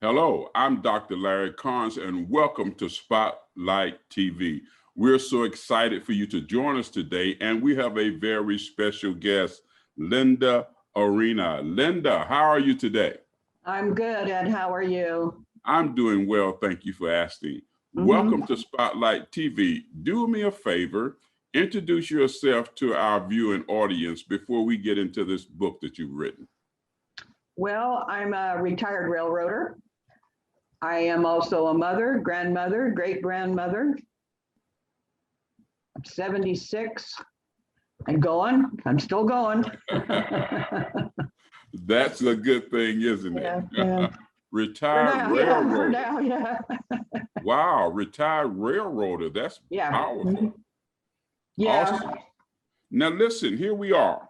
Hello, I'm Dr. Larry Carnes, and welcome to Spotlight TV. We're so excited for you to join us today, and we have a very special guest, Linda Arena. Linda, how are you today? I'm good, Ed. How are you? I'm doing well, thank you for asking. Welcome to Spotlight TV. Do me a favor, introduce yourself to our viewing audience before we get into this book that you've written. Well, I'm a retired railroader. I am also a mother, grandmother, great-grandmother. I'm 76 and going. I'm still going. That's a good thing, isn't it? Yeah. Retired railroader. For now, yeah. Wow, retired railroader. That's powerful. Yeah. Awesome. Now listen, here we are.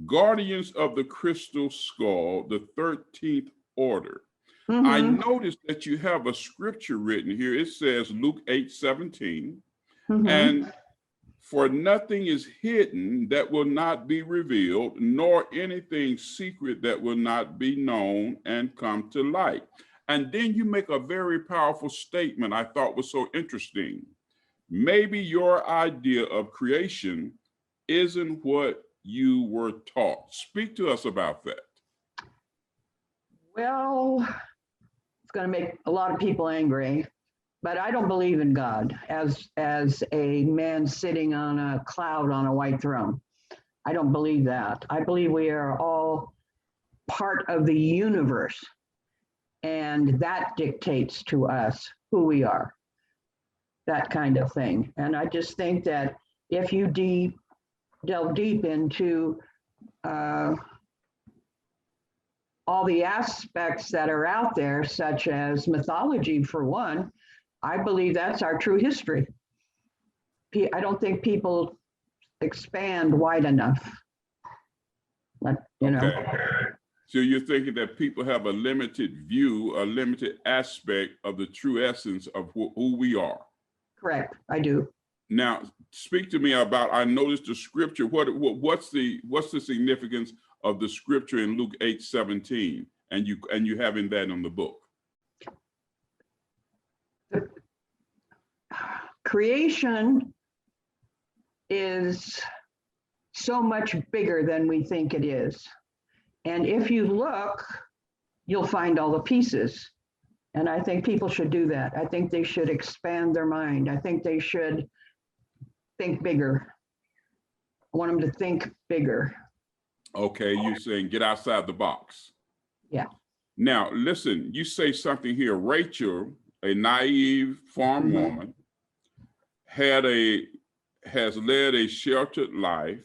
Guardians of the Crystal Skull, the 13th Order. I noticed that you have a scripture written here. It says Luke 8:17, and for nothing is hidden that will not be revealed, nor anything secret that will not be known and come to light. And then you make a very powerful statement I thought was so interesting. Maybe your idea of creation isn't what you were taught. Speak to us about that. Well, it's going to make a lot of people angry, but I don't believe in God as a man sitting on a cloud on a white throne. I don't believe that. I believe we are all part of the universe, and that dictates to us who we are, that kind of thing. And I just think that if you delve deep into all the aspects that are out there, such as mythology, for one, I believe that's our true history. I don't think people expand wide enough. So you're thinking that people have a limited view, a limited aspect of the true essence of who we are. Correct, I do. Now, speak to me about, I noticed the scripture. What's the significance of the scripture in Luke 8:17, and you having that in the book? Creation is so much bigger than we think it is. And if you look, you'll find all the pieces. And I think people should do that. I think they should expand their mind. I think they should think bigger. I want them to think bigger. Okay, you're saying get outside the box. Yeah. Now, listen, you say something here. Rachel, a naive farm woman, has led a sheltered life,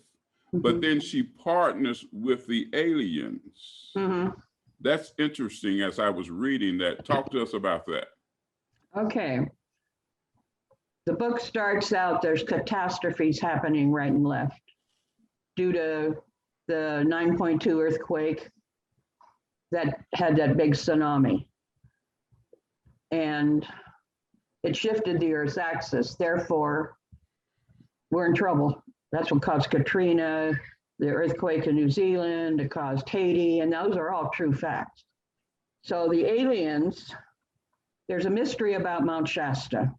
but then she partners with the aliens. That's interesting as I was reading that. Talk to us about that. Okay. The book starts out, there's catastrophes happening right and left due to the 9.2 earthquake that had that big tsunami. And it shifted the Earth's axis. Therefore, we're in trouble. That's what caused Katrina, the earthquake in New Zealand, it caused Haiti, and those are all true facts. So the aliens, there's a mystery about Mount Shasta,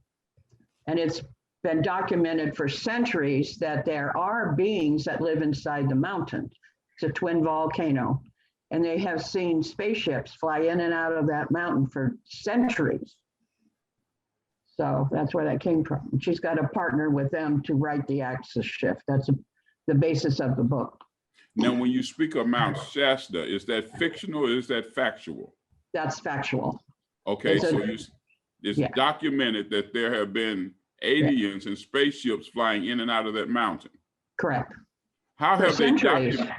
and it's been documented for centuries that there are beings that live inside the mountain. It's a twin volcano, and they have seen spaceships fly in and out of that mountain for centuries. So that's where that came from. And she's got to partner with them to write the axis shift. That's the basis of the book. Now, when you speak of Mount Shasta, is that fictional or is that factual? That's factual. Okay, it's documented that there have been aliens and spaceships flying in and out of that mountain. Correct. How have they documented?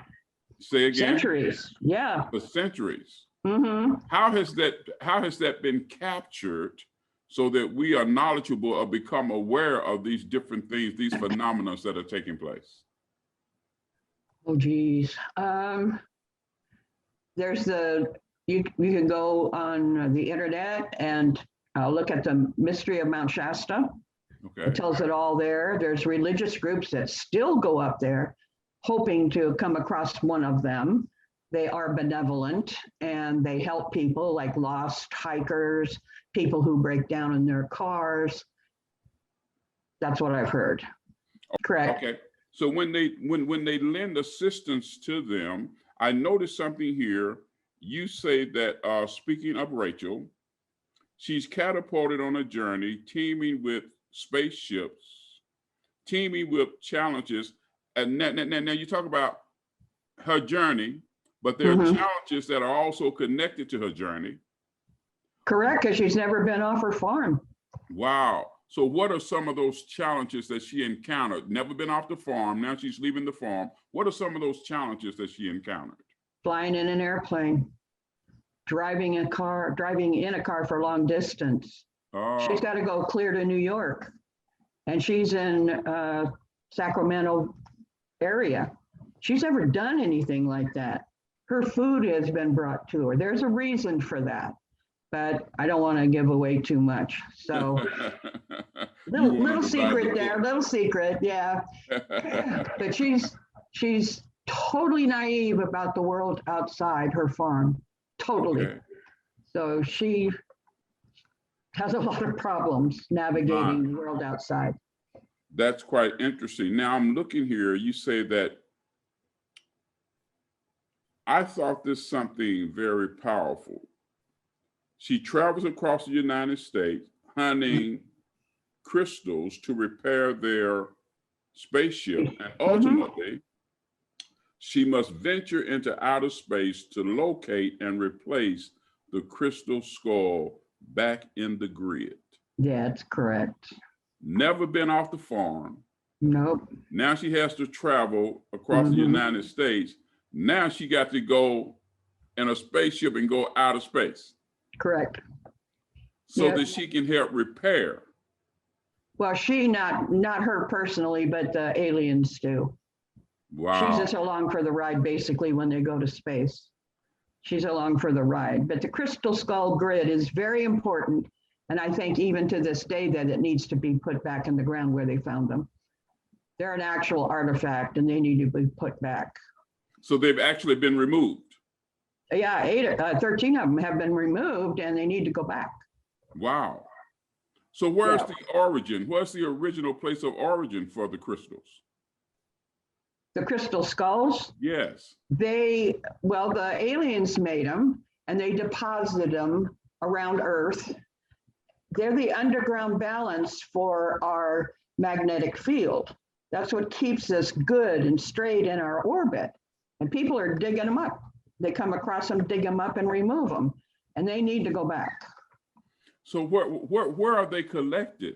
Say again? Centuries, yeah. For centuries. How has that been captured so that we are knowledgeable or become aware of these different things, these phenomena that are taking place? Oh, geez. There's you can go on the internet and look at the mystery of Mount Shasta. Okay. It tells it all there. There's religious groups that still go up there hoping to come across one of them. They are benevolent and they help people like lost hikers, people who break down in their cars. That's what I've heard. Correct. Okay. So when they lend assistance to them, I noticed something here. You say that speaking of Rachel, she's catapulted on a journey teeming with spaceships, teeming with challenges. And now you talk about her journey, but there are challenges that are also connected to her journey. Correct, because she's never been off her farm. Wow. So what are some of those challenges that she encountered? Never been off the farm. Now she's leaving the farm. What are some of those challenges that she encountered? Flying in an airplane, driving in a car for long distance. She's got to go clear to New York. And she's in Sacramento area. She's never done anything like that. Her food has been brought to her. There's a reason for that, but I don't want to give away too much. So little secret there, little secret, yeah. But she's totally naive about the world outside her farm, totally. Okay. So she has a lot of problems navigating the world outside. That's quite interesting. Now I'm looking here, you say that, I thought this something very powerful. She travels across the United States hunting crystals to repair their spaceship. And ultimately, she must venture into outer space to locate and replace the crystal skull back in the grid. That's correct. Never been off the farm. Nope. Now she has to travel across the United States. Now she got to go in a spaceship and go out of space. Correct. So that she can help repair. Well, she not her personally, but the aliens do. Wow. She's just along for the ride basically when they go to space. She's along for the ride. But the crystal skull grid is very important. And I think even to this day that it needs to be put back in the ground where they found them. They're an actual artifact and they need to be put back. So they've actually been removed? Yeah, 13 of them have been removed and they need to go back. Wow. So where's the origin? Where's the original place of origin for the crystals? The crystal skulls? Yes. The aliens made them and they deposited them around Earth. They're the underground balance for our magnetic field. That's what keeps us good and straight in our orbit. And people are digging them up. They come across them, dig them up and remove them. And they need to go back. So where are they collected?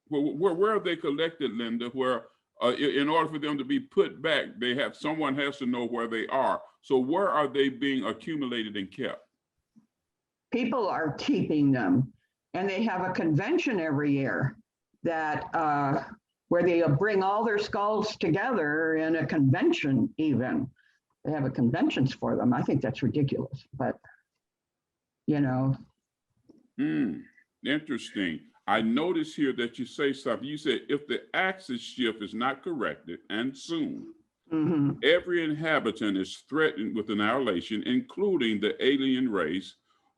Where are they collected, Linda? Where in order for them to be put back, someone has to know where they are. So where are they being accumulated and kept? People are keeping them. And they have a convention every year that where they bring all their skulls together in a convention even. They have conventions for them. I think that's ridiculous, but you know. Interesting. I notice here that you say something. You said if the axis shift is not corrected and soon, every inhabitant is threatened with annihilation, including the alien race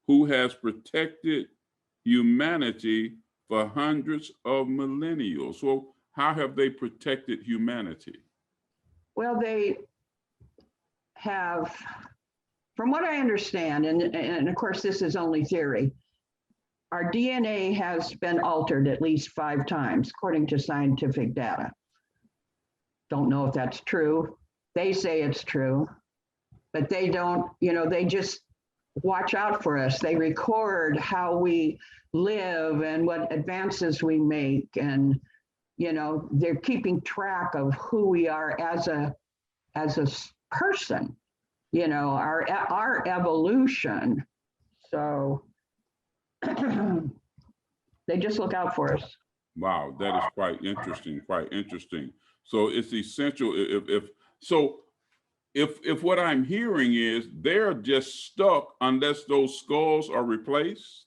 who has protected humanity for hundreds of millennia. So how have they protected humanity? Well, they have, from what I understand, and of course this is only theory, our DNA has been altered at least 5 times, according to scientific data. Don't know if that's true. They say it's true, but they don't, they just watch out for us. They record how we live and what advances we make. And, they're keeping track of who we are as a person, our evolution. So they just look out for us. Wow, that is quite interesting, So it's essential if what I'm hearing is they're just stuck unless those skulls are replaced.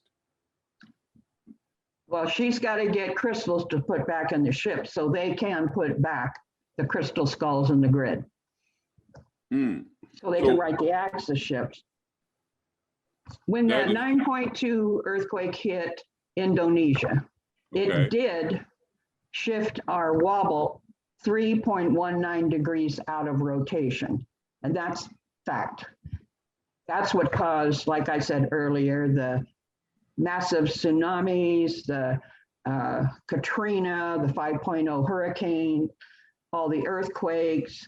Well, she's got to get crystals to put back in the ship so they can put back the crystal skulls in the grid. So they can right the axis shifts. When that 9.2 earthquake hit Indonesia, it did shift our wobble 3.19 degrees out of rotation. And that's fact. That's what caused, like I said earlier, the massive tsunamis, the Katrina, the 5.0 hurricane, all the earthquakes.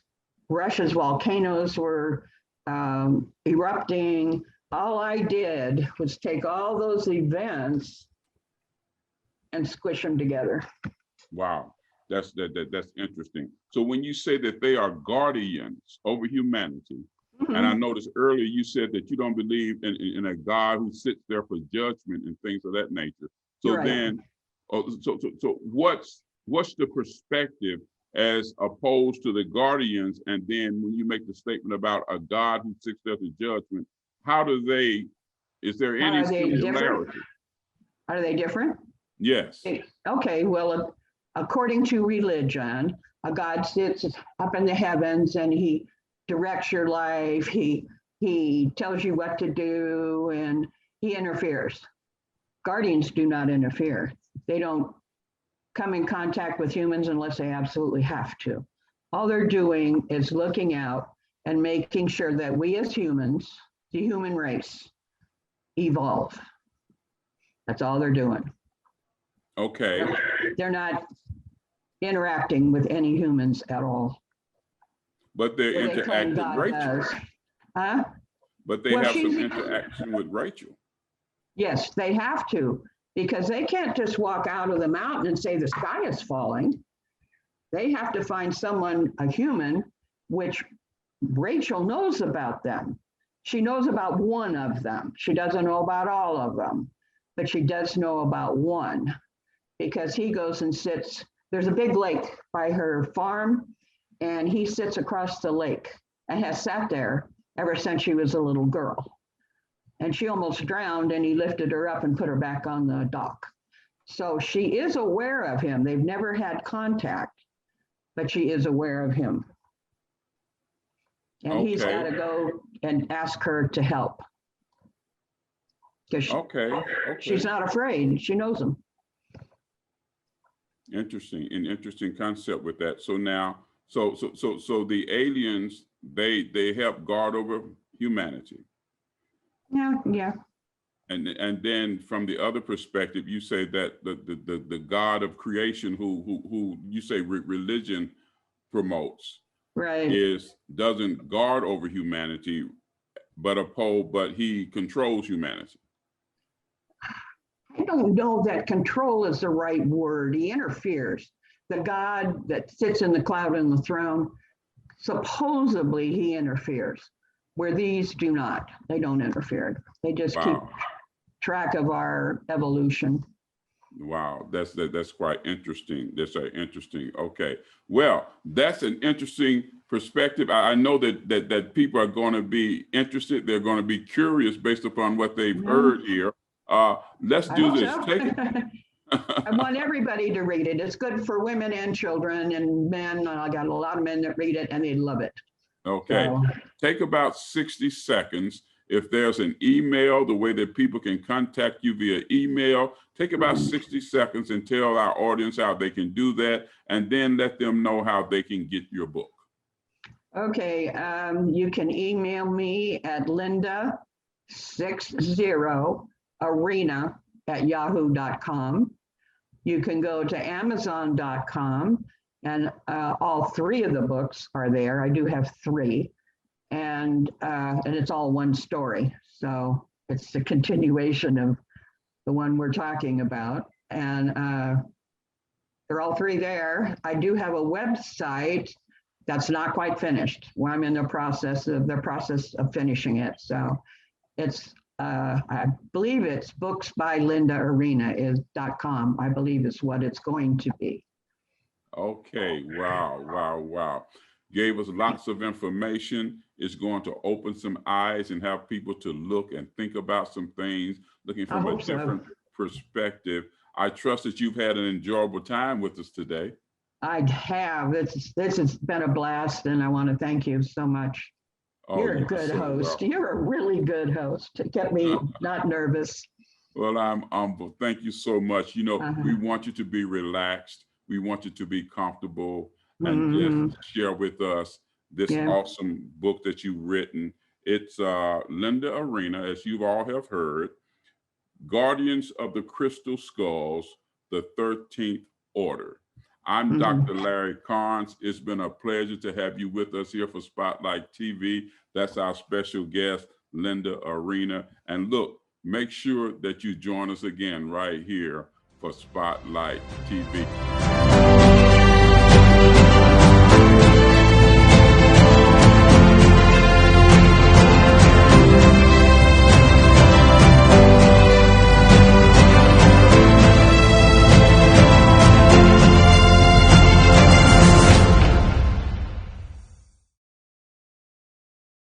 Russia's volcanoes were erupting. All I did was take all those events and squish them together. Wow, that's interesting. So when you say that they are guardians over humanity, and I noticed earlier you said that you don't believe in a God who sits there for judgment and things of that nature. So then, so what's the perspective as opposed to the guardians? And then when you make the statement about a God who sits there for judgment, is there any similarity? Are they different? Yes. Okay, well, according to religion, a God sits up in the heavens and he directs your life. He tells you what to do and he interferes. Guardians do not interfere. They don't come in contact with humans unless they absolutely have to. All they're doing is looking out and making sure that we as humans, the human race, evolve. That's all they're doing. Okay. They're not interacting with any humans at all. But they're interacting with Rachel. Huh? But they have some interaction with Rachel. Yes, they have to, because they can't just walk out of the mountain and say the sky is falling. They have to find someone, a human, which Rachel knows about them. She knows about one of them. She doesn't know about all of them, but she does know about one, because he goes and sits, there's a big lake by her farm, and he sits across the lake and has sat there ever since she was a little girl. And she almost drowned, and he lifted her up and put her back on the dock. So she is aware of him. They've never had contact, but she is aware of him. And he's got to go and ask her to help. Because she's not afraid. She knows him. Interesting, an interesting concept with that. So now, so the aliens, they help guard over humanity. Yeah. And then from the other perspective, you say that the God of creation, who you say religion promotes, doesn't guard over humanity, but he controls humanity. I don't know that control is the right word. He interferes. The God that sits in the cloud and the throne, supposedly he interferes, where these do not. They don't interfere. They just keep track of our evolution. Wow, that's quite interesting. That's very interesting. Okay, well, that's an interesting perspective. I know that people are going to be interested. They're going to be curious based upon what they've heard here. Let's do this. I want everybody to read it. It's good for women and children and men. I got a lot of men that read it and they love it. Okay, take about 60 seconds. If there's an email, the way that people can contact you via email, take about 60 seconds and tell our audience how they can do that, and then let them know how they can get your book. Okay, you can email me at linda60arena@yahoo.com. You can go to amazon.com, and all three of the books are there. I do have three. And it's all one story. So it's a continuation of the one we're talking about. And they're all three there. I do have a website that's not quite finished, where I'm in the process of finishing it. So it's, I believe it's booksbylindaarena.com, I believe is what it's going to be. Okay, wow. Gave us lots of information. It's going to open some eyes and have people to look and think about some things, looking from a different perspective. I trust that you've had an enjoyable time with us today. I have. This has been a blast, and I want to thank you so much. Oh, You're a you're good so host. welcome. You're a really good host. It kept me not nervous. Well, I'm humble. Thank you so much. You know, we Uh-huh. want you to be relaxed. We want you to be comfortable and just Hmm. share with us this Yeah. awesome book that you've written. It's Linda Arena, as you all have heard, Guardians of the Crystal Skulls, the 13th Order. I'm Hmm. Dr. Larry Carnes. It's been a pleasure to have you with us here for Spotlight TV. That's our special guest, Linda Arena. And look, make sure that you join us again right here for Spotlight TV.